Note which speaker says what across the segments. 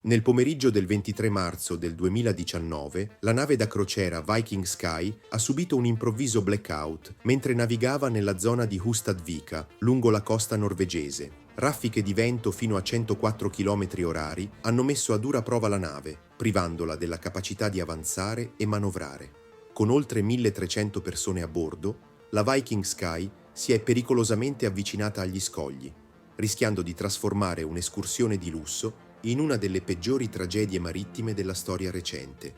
Speaker 1: Nel pomeriggio del 23 marzo del 2019, la nave da crociera Viking Sky ha subito un improvviso blackout mentre navigava nella zona di Hustadvika, lungo la costa norvegese. Raffiche di vento fino a 104 km/h hanno messo a dura prova la nave, privandola della capacità di avanzare e manovrare. Con oltre 1300 persone a bordo, la Viking Sky si è pericolosamente avvicinata agli scogli, rischiando di trasformare un'escursione di lusso in una delle peggiori tragedie marittime della storia recente.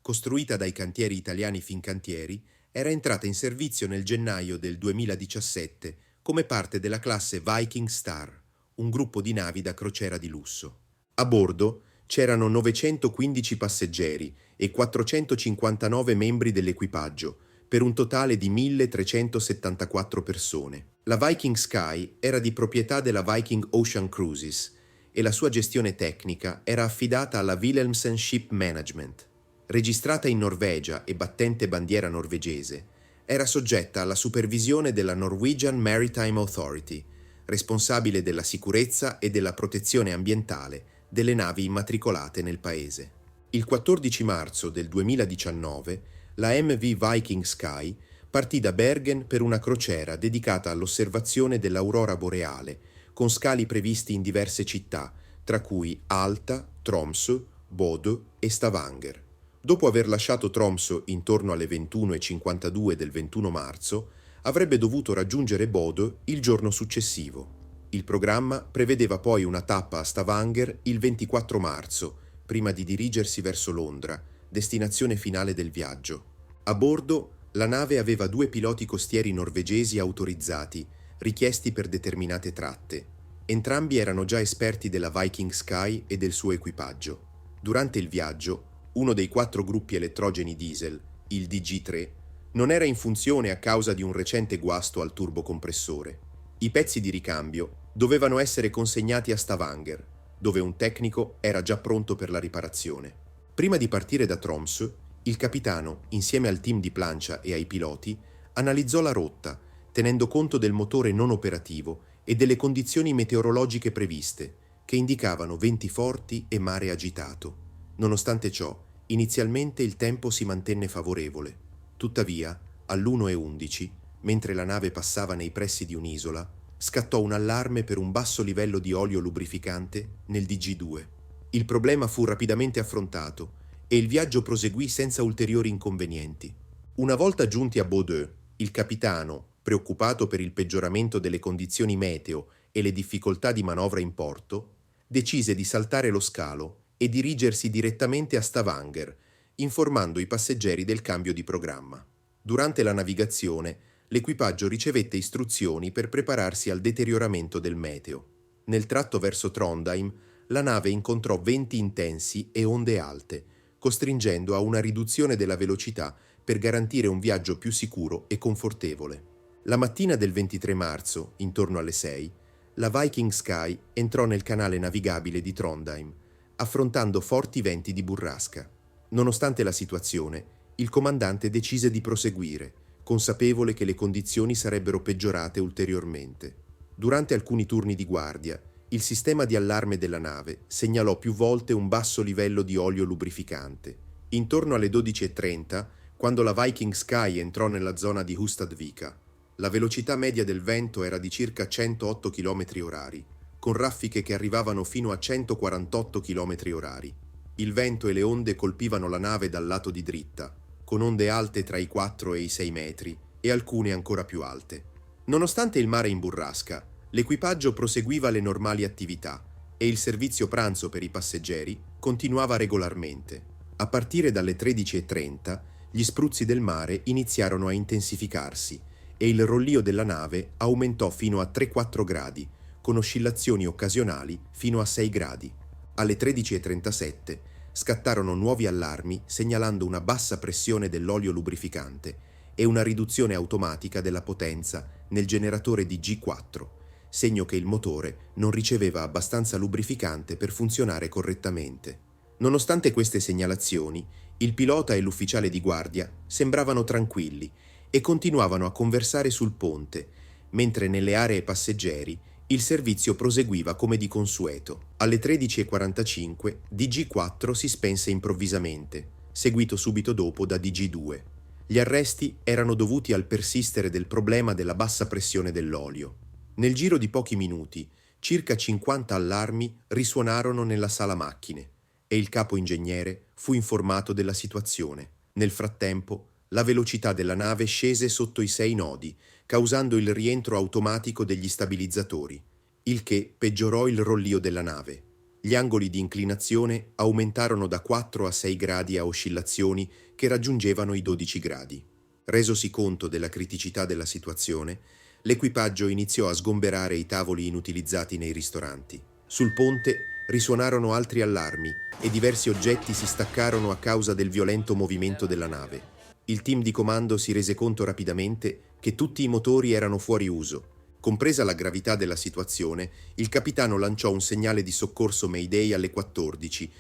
Speaker 1: Costruita dai cantieri italiani Fincantieri, era entrata in servizio nel gennaio del 2017 come parte della classe Viking Star, un gruppo di navi da crociera di lusso. A bordo c'erano 915 passeggeri e 459 membri dell'equipaggio, per un totale di 1374 persone. La Viking Sky era di proprietà della Viking Ocean Cruises e la sua gestione tecnica era affidata alla Wilhelmsen Ship Management. Registrata in Norvegia e battente bandiera norvegese, era soggetta alla supervisione della Norwegian Maritime Authority, responsabile della sicurezza e della protezione ambientale delle navi immatricolate nel paese. Il 14 marzo del 2019 la MV Viking Sky partì da Bergen per una crociera dedicata all'osservazione dell'aurora boreale, con scali previsti in diverse città, tra cui Alta, Tromsø, Bodø e Stavanger. Dopo aver lasciato Tromsø intorno alle 21:52 del 21 marzo, avrebbe dovuto raggiungere Bodø il giorno successivo. Il programma prevedeva poi una tappa a Stavanger il 24 marzo, prima di dirigersi verso Londra, destinazione finale del viaggio. A bordo, la nave aveva 2 piloti costieri norvegesi autorizzati, richiesti per determinate tratte. Entrambi erano già esperti della Viking Sky e del suo equipaggio. Durante il viaggio, uno dei 4 gruppi elettrogeni diesel, il DG3, non era in funzione a causa di un recente guasto al turbocompressore. I pezzi di ricambio dovevano essere consegnati a Stavanger, dove un tecnico era già pronto per la riparazione. Prima di partire da Tromsø, il capitano, insieme al team di plancia e ai piloti, analizzò la rotta, tenendo conto del motore non operativo e delle condizioni meteorologiche previste, che indicavano venti forti e mare agitato. Nonostante ciò, inizialmente il tempo si mantenne favorevole. Tuttavia, all'1:11, mentre la nave passava nei pressi di un'isola, scattò un allarme per un basso livello di olio lubrificante nel DG2. Il problema fu rapidamente affrontato e il viaggio proseguì senza ulteriori inconvenienti. Una volta giunti a Bodø, il capitano, preoccupato per il peggioramento delle condizioni meteo e le difficoltà di manovra in porto, decise di saltare lo scalo e dirigersi direttamente a Stavanger, informando i passeggeri del cambio di programma. Durante la navigazione, l'equipaggio ricevette istruzioni per prepararsi al deterioramento del meteo. Nel tratto verso Trondheim, la nave incontrò venti intensi e onde alte, costringendo a una riduzione della velocità per garantire un viaggio più sicuro e confortevole. La mattina del 23 marzo, intorno alle 6, la Viking Sky entrò nel canale navigabile di Trondheim, affrontando forti venti di burrasca. Nonostante la situazione, il comandante decise di proseguire, consapevole che le condizioni sarebbero peggiorate ulteriormente. Durante alcuni turni di guardia, il sistema di allarme della nave segnalò più volte un basso livello di olio lubrificante. Intorno alle 12:30, quando la Viking Sky entrò nella zona di Hustadvika, la velocità media del vento era di circa 108 km/h, con raffiche che arrivavano fino a 148 km/h. Il vento e le onde colpivano la nave dal lato di dritta, con onde alte tra i 4 e i 6 metri e alcune ancora più alte. Nonostante il mare in burrasca, l'equipaggio proseguiva le normali attività e il servizio pranzo per i passeggeri continuava regolarmente. A partire dalle 13:30, gli spruzzi del mare iniziarono a intensificarsi e il rollio della nave aumentò fino a 3-4 gradi, con oscillazioni occasionali fino a 6 gradi. Alle 13:37 scattarono nuovi allarmi segnalando una bassa pressione dell'olio lubrificante e una riduzione automatica della potenza nel generatore di G4, segno che il motore non riceveva abbastanza lubrificante per funzionare correttamente. Nonostante queste segnalazioni, il pilota e l'ufficiale di guardia sembravano tranquilli e continuavano a conversare sul ponte, mentre nelle aree passeggeri Il servizio proseguiva come di consueto. Alle 13:45 DG4 si spense improvvisamente, seguito subito dopo da DG2. Gli arresti erano dovuti al persistere del problema della bassa pressione dell'olio. Nel giro di pochi minuti, circa 50 allarmi risuonarono nella sala macchine e il capo ingegnere fu informato della situazione. Nel frattempo, la velocità della nave scese sotto i 6 nodi, causando il rientro automatico degli stabilizzatori, il che peggiorò il rollio della nave. Gli angoli di inclinazione aumentarono da 4 a 6 gradi a oscillazioni che raggiungevano i 12 gradi. Resosi conto della criticità della situazione, l'equipaggio iniziò a sgomberare i tavoli inutilizzati nei ristoranti. Sul ponte risuonarono altri allarmi e diversi oggetti si staccarono a causa del violento movimento della nave. Il team di comando si rese conto rapidamente che tutti i motori erano fuori uso. Compresa la gravità della situazione, il capitano lanciò un segnale di soccorso Mayday alle 14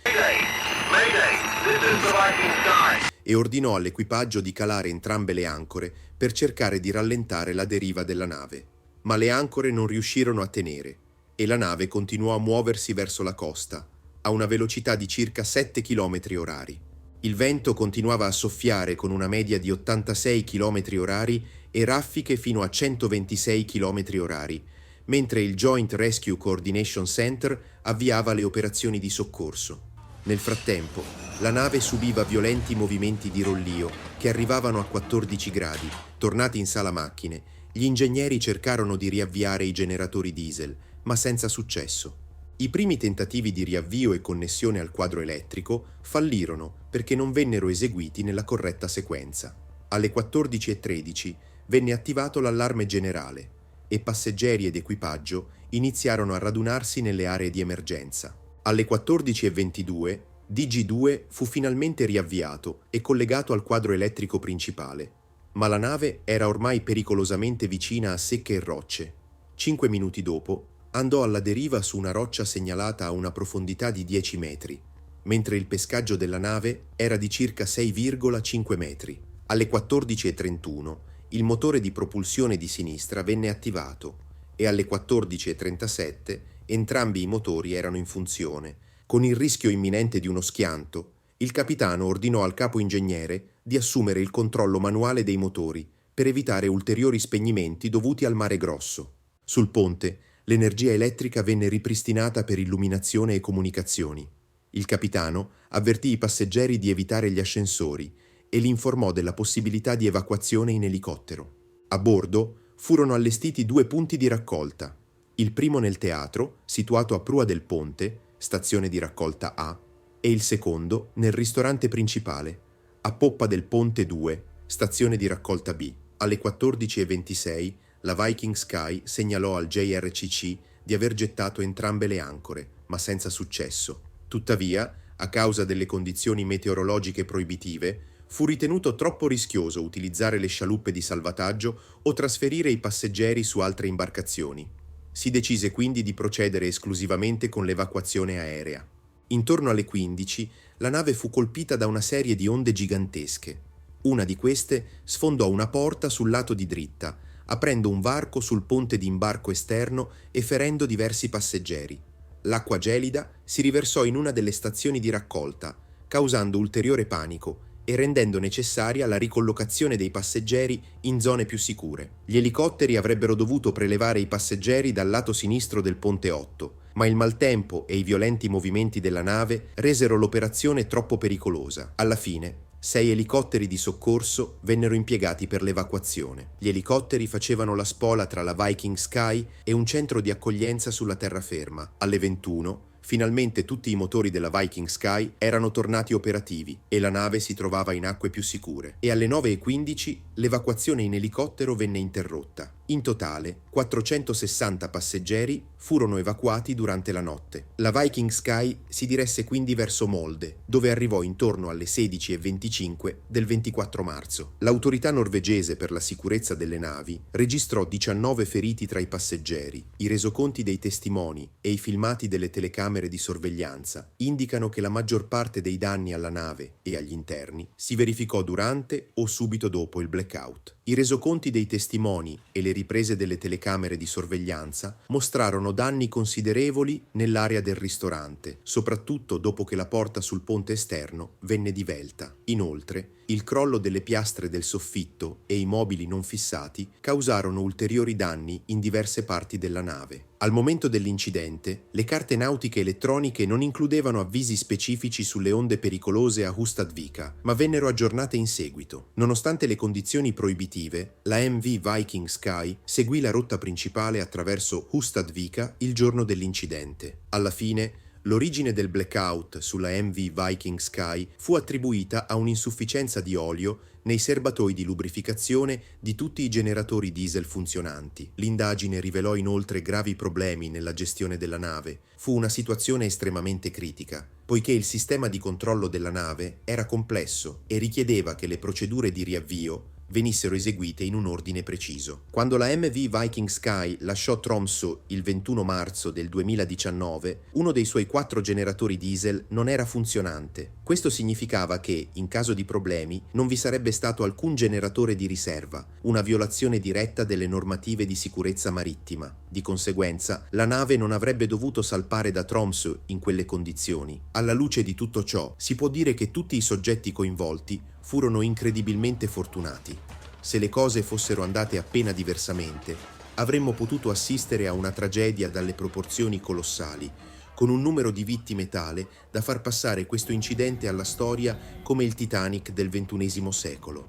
Speaker 1: e ordinò all'equipaggio di calare entrambe le ancore per cercare di rallentare la deriva della nave. Ma le ancore non riuscirono a tenere e la nave continuò a muoversi verso la costa, a una velocità di circa 7 km orari. Il vento continuava a soffiare con una media di 86 km orari e raffiche fino a 126 km orari, mentre il Joint Rescue Coordination Center avviava le operazioni di soccorso. Nel frattempo, la nave subiva violenti movimenti di rollio che arrivavano a 14 gradi. Tornati in sala macchine, gli ingegneri cercarono di riavviare i generatori diesel, ma senza successo. I primi tentativi di riavvio e connessione al quadro elettrico fallirono perché non vennero eseguiti nella corretta sequenza. Alle 14:13 venne attivato l'allarme generale e passeggeri ed equipaggio iniziarono a radunarsi nelle aree di emergenza. Alle 14:22 DG2 fu finalmente riavviato e collegato al quadro elettrico principale, ma la nave era ormai pericolosamente vicina a secche e rocce. 5 minuti dopo andò alla deriva su una roccia segnalata a una profondità di 10 metri, mentre il pescaggio della nave era di circa 6,5 metri. Alle 14:31 il motore di propulsione di sinistra venne attivato e alle 14:37 entrambi i motori erano in funzione. Con il rischio imminente di uno schianto, il capitano ordinò al capo ingegnere di assumere il controllo manuale dei motori per evitare ulteriori spegnimenti dovuti al mare grosso. Sul ponte, l'energia elettrica venne ripristinata per illuminazione e comunicazioni. Il capitano avvertì i passeggeri di evitare gli ascensori e li informò della possibilità di evacuazione in elicottero. A bordo furono allestiti 2 punti di raccolta, il primo nel teatro, situato a prua del ponte, stazione di raccolta A, e il secondo nel ristorante principale, a poppa del ponte 2, stazione di raccolta B. Alle 14:26 la Viking Sky segnalò al JRCC di aver gettato entrambe le ancore, ma senza successo. Tuttavia, a causa delle condizioni meteorologiche proibitive, fu ritenuto troppo rischioso utilizzare le scialuppe di salvataggio o trasferire i passeggeri su altre imbarcazioni. Si decise quindi di procedere esclusivamente con l'evacuazione aerea. Intorno alle 15, la nave fu colpita da una serie di onde gigantesche. Una di queste sfondò una porta sul lato di dritta, aprendo un varco sul ponte di imbarco esterno e ferendo diversi passeggeri. L'acqua gelida si riversò in una delle stazioni di raccolta, causando ulteriore panico e rendendo necessaria la ricollocazione dei passeggeri in zone più sicure. Gli elicotteri avrebbero dovuto prelevare i passeggeri dal lato sinistro del ponte 8, ma il maltempo e i violenti movimenti della nave resero l'operazione troppo pericolosa. Alla fine, 6 elicotteri di soccorso vennero impiegati per l'evacuazione. Gli elicotteri facevano la spola tra la Viking Sky e un centro di accoglienza sulla terraferma. Alle 21, finalmente tutti i motori della Viking Sky erano tornati operativi e la nave si trovava in acque più sicure. E alle 9:15 l'evacuazione in elicottero venne interrotta. In totale, 460 passeggeri furono evacuati durante la notte. La Viking Sky si diresse quindi verso Molde, dove arrivò intorno alle 16:25 del 24 marzo. L'autorità norvegese per la sicurezza delle navi registrò 19 feriti tra i passeggeri. I resoconti dei testimoni e i filmati delle telecamere di sorveglianza indicano che la maggior parte dei danni alla nave e agli interni si verificò durante o subito dopo il blackout. I resoconti dei testimoni e le riprese delle telecamere di sorveglianza mostrarono danni considerevoli nell'area del ristorante, soprattutto dopo che la porta sul ponte esterno venne divelta. Inoltre, il crollo delle piastre del soffitto e i mobili non fissati causarono ulteriori danni in diverse parti della nave. Al momento dell'incidente, le carte nautiche elettroniche non includevano avvisi specifici sulle onde pericolose a Hustadvika, ma vennero aggiornate in seguito. Nonostante le condizioni proibitive, la MV Viking Sky seguì la rotta principale attraverso Hustadvika il giorno dell'incidente. Alla fine, l'origine del blackout sulla MV Viking Sky fu attribuita a un'insufficienza di olio nei serbatoi di lubrificazione di tutti i generatori diesel funzionanti. L'indagine rivelò inoltre gravi problemi nella gestione della nave. Fu una situazione estremamente critica, poiché il sistema di controllo della nave era complesso e richiedeva che le procedure di riavvio venissero eseguite in un ordine preciso. Quando la MV Viking Sky lasciò Tromsø il 21 marzo del 2019, uno dei suoi 4 generatori diesel non era funzionante. Questo significava che, in caso di problemi, non vi sarebbe stato alcun generatore di riserva, una violazione diretta delle normative di sicurezza marittima. Di conseguenza, la nave non avrebbe dovuto salpare da Tromsø in quelle condizioni. Alla luce di tutto ciò, si può dire che tutti i soggetti coinvolti furono incredibilmente fortunati. Se le cose fossero andate appena diversamente, avremmo potuto assistere a una tragedia dalle proporzioni colossali, con un numero di vittime tale da far passare questo incidente alla storia come il Titanic del XXI secolo.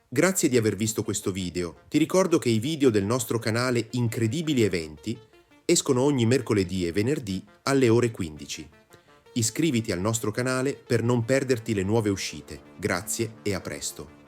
Speaker 1: Grazie di aver visto questo video. Ti ricordo che i video del nostro canale Incredibili Eventi escono ogni mercoledì e venerdì alle ore 15. Iscriviti al nostro canale per non perderti le nuove uscite. Grazie e a presto.